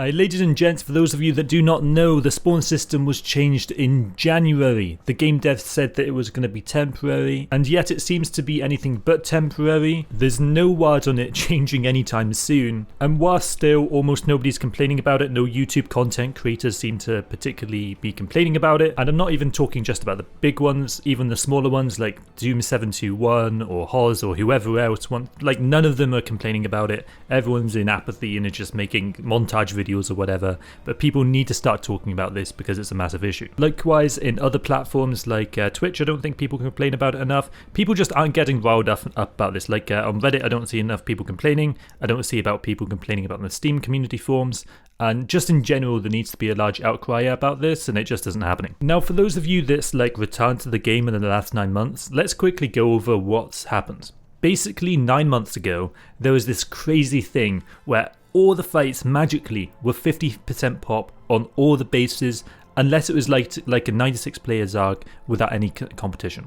Ladies and gents, for those of you that do not know, the spawn system was changed in January. The game dev said that it was going to be temporary, and yet it seems to be anything but temporary. There's no word on it changing anytime soon, and whilst still almost nobody's complaining about it, no YouTube content creators seem to particularly be complaining about it, and I'm not even talking just about the big ones, even the smaller ones like Doom721 or Hoz or whoever else, like none of them are complaining about it. Everyone's in apathy and are just making montage videos or whatever, but people need to start talking about this because it's a massive issue. Likewise, in other platforms like Twitch, I don't think people complain about it enough. People just aren't getting riled up about this. Like on Reddit, I don't see enough people complaining. I don't see about people complaining about the Steam community forums. And just in general, there needs to be a large outcry about this, and it just isn't happening. Now, for those of you that's like returned to the game in the last 9 months, let's quickly go over what's happened. Basically, 9 months ago, there was this crazy thing where all the fights magically were 50% pop on all the bases, unless it was like a 96 player Zerg without any competition.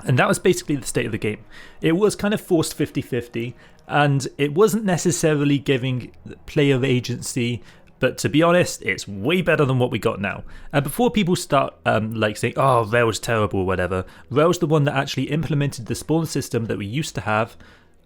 And that was basically the state of the game. It was kind of forced 50-50, and it wasn't necessarily giving player agency, but to be honest, it's way better than what we got now. And before people start like saying, oh, Rail's terrible or whatever, Rail's the one that actually implemented the spawn system that we used to have.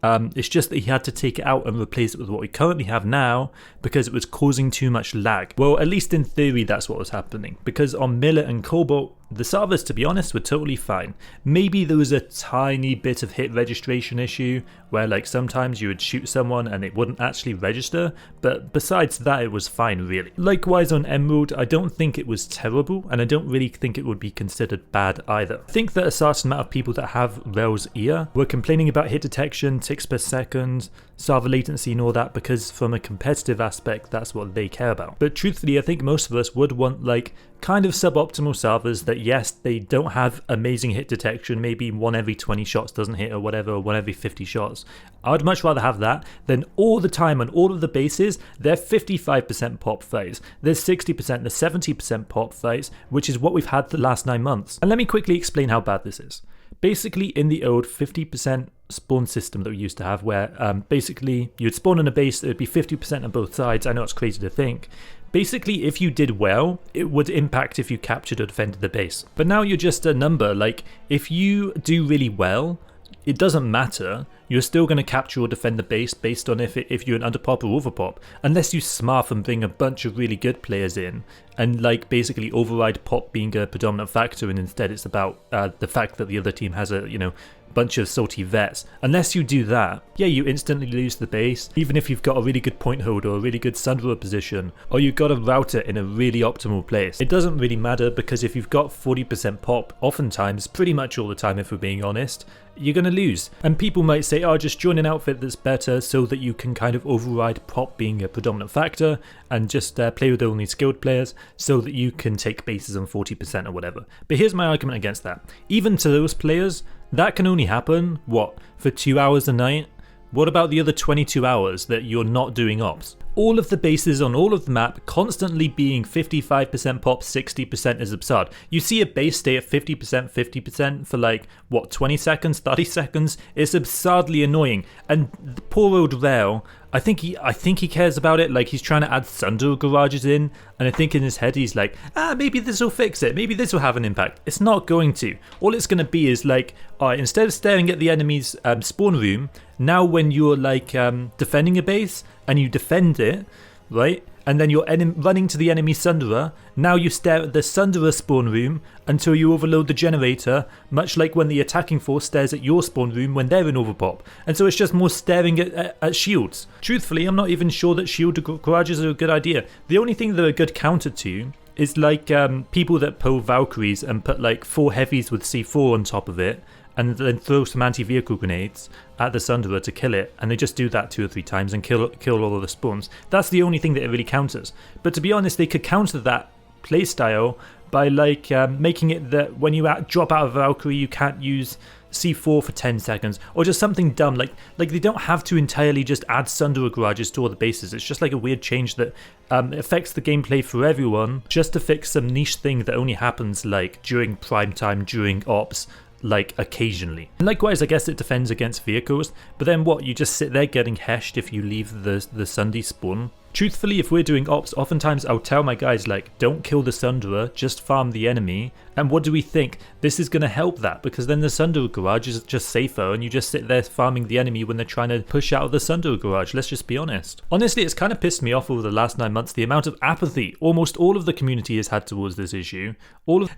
It's just that he had to take it out and replace it with what we currently have now because it was causing too much lag. Well, at least in theory, that's what was happening. Because on Millet and Cobalt, the servers, to be honest, were totally fine. Maybe there was a tiny bit of hit registration issue where like sometimes you would shoot someone and it wouldn't actually register, but besides that, it was fine really. Likewise on Emerald, I don't think it was terrible, and I don't really think it would be considered bad either. I think that a certain amount of people that have Rail's ear were complaining about hit detection, ticks per second, server latency and all that because from a competitive aspect, that's what they care about. But truthfully, I think most of us would want like kind of suboptimal servers that yes, they don't have amazing hit detection, maybe 1 every 20 shots doesn't hit or whatever, or 1 every 50 shots. I'd much rather have that than all the time on all of the bases, they're 55% pop fights, there's 60%, there's 70% pop fights, which is what we've had the last 9 months. And let me quickly explain how bad this is. Basically, in the old 50% spawn system that we used to have, where basically you'd spawn in a base, it would be 50% on both sides. I know it's crazy to think. Basically, if you did well, it would impact if you captured or defended the base. But now you're just a number. Like, if you do really well, it doesn't matter. You're still going to capture or defend the base based on if you're an underpop or overpop, unless you smurf and bring a bunch of really good players in and like basically override pop being a predominant factor, and instead it's about the fact that the other team has a bunch of salty vets. Unless you do that, yeah, you instantly lose the base, even if you've got a really good point hold or a really good Sunderer position, or you've got a router in a really optimal place. It doesn't really matter because if you've got 40% pop, oftentimes, pretty much all the time if we're being honest, you're going to lose. And people might say, oh, just join an outfit that's better so that you can kind of override pop being a predominant factor and just play with only skilled players so that you can take bases on 40% or whatever. But here's my argument against that. Even to those players, that can only happen, for 2 hours a night? What about the other 22 hours that you're not doing ops? All of the bases on all of the map constantly being 55% pop, 60% is absurd. You see a base stay at 50% for like, 20 seconds, 30 seconds? It's absurdly annoying. And the poor old Rail, I think he cares about it, like he's trying to add Thunder garages in, and I think in his head he's like, maybe this will fix it, maybe this will have an impact. It's not going to. All it's going to be is like, alright, instead of staring at the enemy's spawn room, now when you're like defending a base, and you defend it, right, and then you're running to the enemy Sunderer, now you stare at the Sunderer spawn room until you overload the generator, much like when the attacking force stares at your spawn room when they're in overpop. And so it's just more staring at shields. Truthfully, I'm not even sure that shield garages are a good idea. The only thing they're a good counter to is like people that pull Valkyries and put like 4 heavies with C4 on top of it, and then throw some anti-vehicle grenades at the Sunderer to kill it, and they just do that 2 or 3 times and kill all of the spawns. That's the only thing that it really counters. But to be honest, they could counter that playstyle by like making it that when you drop out of Valkyrie, you can't use C4 for 10 seconds, or just something dumb like they don't have to entirely just add Sunderer garages to all the bases. It's just like a weird change that affects the gameplay for everyone, just to fix some niche thing that only happens like during prime time, during ops, like occasionally. And likewise, I guess it defends against vehicles, but then what, you just sit there getting heshed if you leave the Sunday spawn? Truthfully, if we're doing ops, oftentimes I'll tell my guys like, don't kill the Sunderer, just farm the enemy. And what do we think? This is going to help that, because then the Sunderer garage is just safer and you just sit there farming the enemy when they're trying to push out of the Sunderer garage. Let's just be honest. Honestly, it's kind of pissed me off over the last 9 months, the amount of apathy almost all of the community has had towards this issue.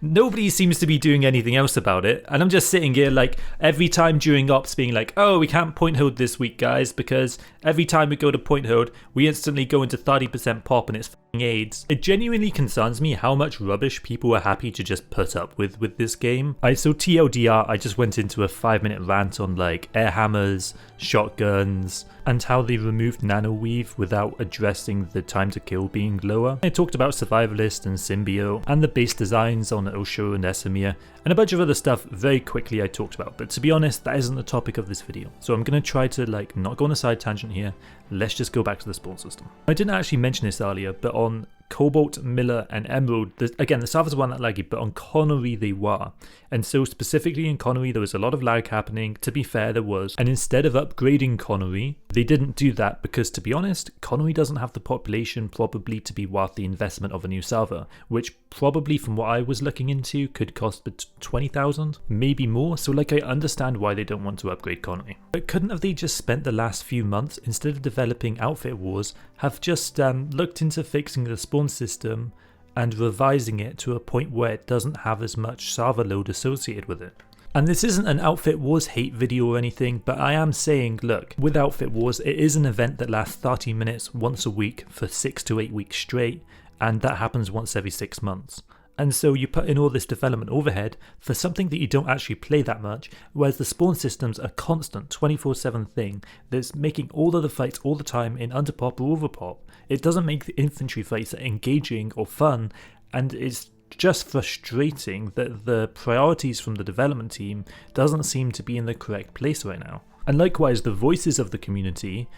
Nobody seems to be doing anything else about it. And I'm just sitting here like every time during ops being like, oh, we can't point hold this week, guys, because every time we go to point hold, we instantly go into 30% pop and it's f***ing AIDS. It genuinely concerns me how much rubbish people are happy to just put up with this game. So TLDR, I just went into a 5-minute rant on like air hammers, shotguns, and how they removed nano weave without addressing the time to kill being lower. I talked about Survivalist and Symbio and the base designs on Osho and Esamir, and a bunch of other stuff very quickly I talked about, but to be honest, that isn't the topic of this video. So I'm going to try to like not go on a side tangent here. Let's just go back to the spawn system. I didn't actually mention this earlier, but on Cobalt, Miller, and Emerald, again, the servers weren't that laggy, but on Connery they were. And so specifically in Connery, there was a lot of lag happening. To be fair, there was. And instead of upgrading Connery, they didn't do that because, to be honest, Connery doesn't have the population probably to be worth the investment of a new server, which probably from what I was looking into could cost 20,000, maybe more. So like I understand why they don't want to upgrade Connery. But couldn't have they just spent the last few months, instead of developing Outfit Wars, have just looked into fixing the spawn system and revising it to a point where it doesn't have as much server load associated with it? And this isn't an Outfit Wars hate video or anything, but I am saying, look, with Outfit Wars, it is an event that lasts 30 minutes once a week for 6 to 8 weeks straight, and that happens once every 6 months. And so you put in all this development overhead for something that you don't actually play that much, whereas the spawn system's a constant 24/7 thing that's making all of the fights all the time in Underpop or Overpop. It doesn't make the infantry fights engaging or fun, and it's just frustrating that the priorities from the development team doesn't seem to be in the correct place right now. And likewise, the voices of the community,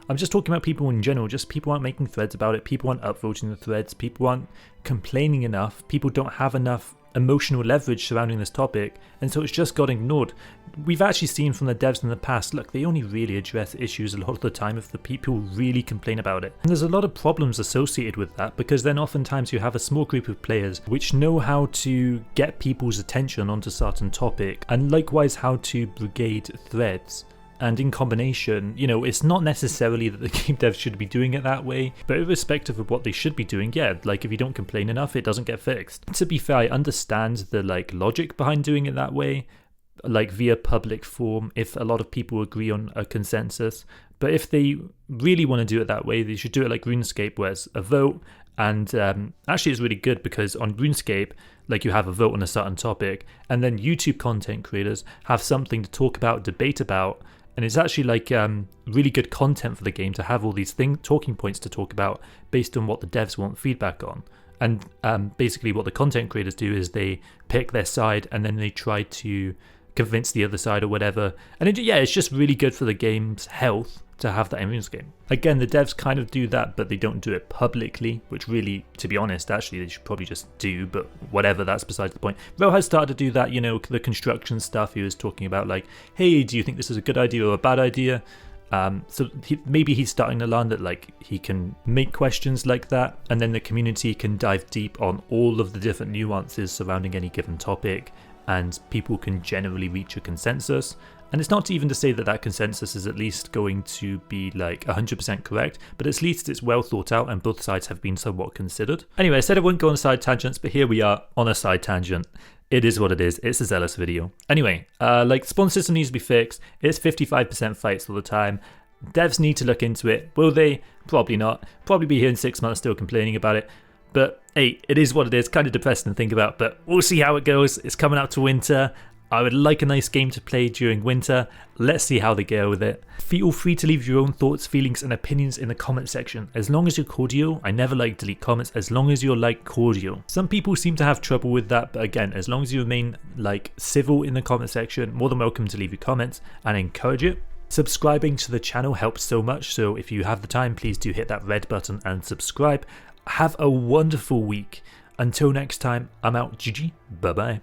I'm just talking about people in general, just people aren't making threads about it, people aren't upvoting the threads, people aren't complaining enough, people don't have enough emotional leverage surrounding this topic, and so it's just got ignored. We've actually seen from the devs in the past, look, they only really address issues a lot of the time if the people really complain about it. And there's a lot of problems associated with that, because then oftentimes you have a small group of players which know how to get people's attention onto certain topic, and likewise how to brigade threads. And in combination, you know, it's not necessarily that the game devs should be doing it that way, but irrespective of what they should be doing, yeah, like if you don't complain enough, it doesn't get fixed. To be fair, I understand the like logic behind doing it that way, like via public form, if a lot of people agree on a consensus. But if they really want to do it that way, they should do it like RuneScape, where it's a vote. And actually it's really good because on RuneScape, like you have a vote on a certain topic, and then YouTube content creators have something to talk about, debate about. And it's actually like really good content for the game to have all these talking points to talk about based on what the devs want feedback on. And basically what the content creators do is they pick their side and then they try to convince the other side or whatever. And it's just really good for the game's health to have that in RuneScape. Again, the devs kind of do that, but they don't do it publicly, which really, to be honest, actually they should probably just do, but whatever, that's besides the point. Ro has started to do that, you know, the construction stuff. He was talking about like, hey, do you think this is a good idea or a bad idea? So maybe he's starting to learn that like he can make questions like that, and then the community can dive deep on all of the different nuances surrounding any given topic, and people can generally reach a consensus. And it's not even to say that that consensus is at least going to be like 100% correct, but at least it's well thought out and both sides have been somewhat considered. Anyway, I said I wouldn't go on side tangents, but here we are on a side tangent. It is what it is. It's a zealous video. Anyway, like spawn system needs to be fixed. It's 55% fights all the time. Devs need to look into it. Will they? Probably not. Probably be here in 6 months still complaining about it. But hey, it is what it is. Kind of depressing to think about, but we'll see how it goes. It's coming up to winter. I would like a nice game to play during winter. Let's see how they go with it. Feel free to leave your own thoughts, feelings and opinions in the comment section. As long as you're cordial, I never like delete comments, as long as you're like cordial. Some people seem to have trouble with that, but again, as long as you remain like civil in the comment section, more than welcome to leave your comments and encourage it. Subscribing to the channel helps so much, so if you have the time, please do hit that red button and subscribe. Have a wonderful week. Until next time, I'm out. GG. Bye bye.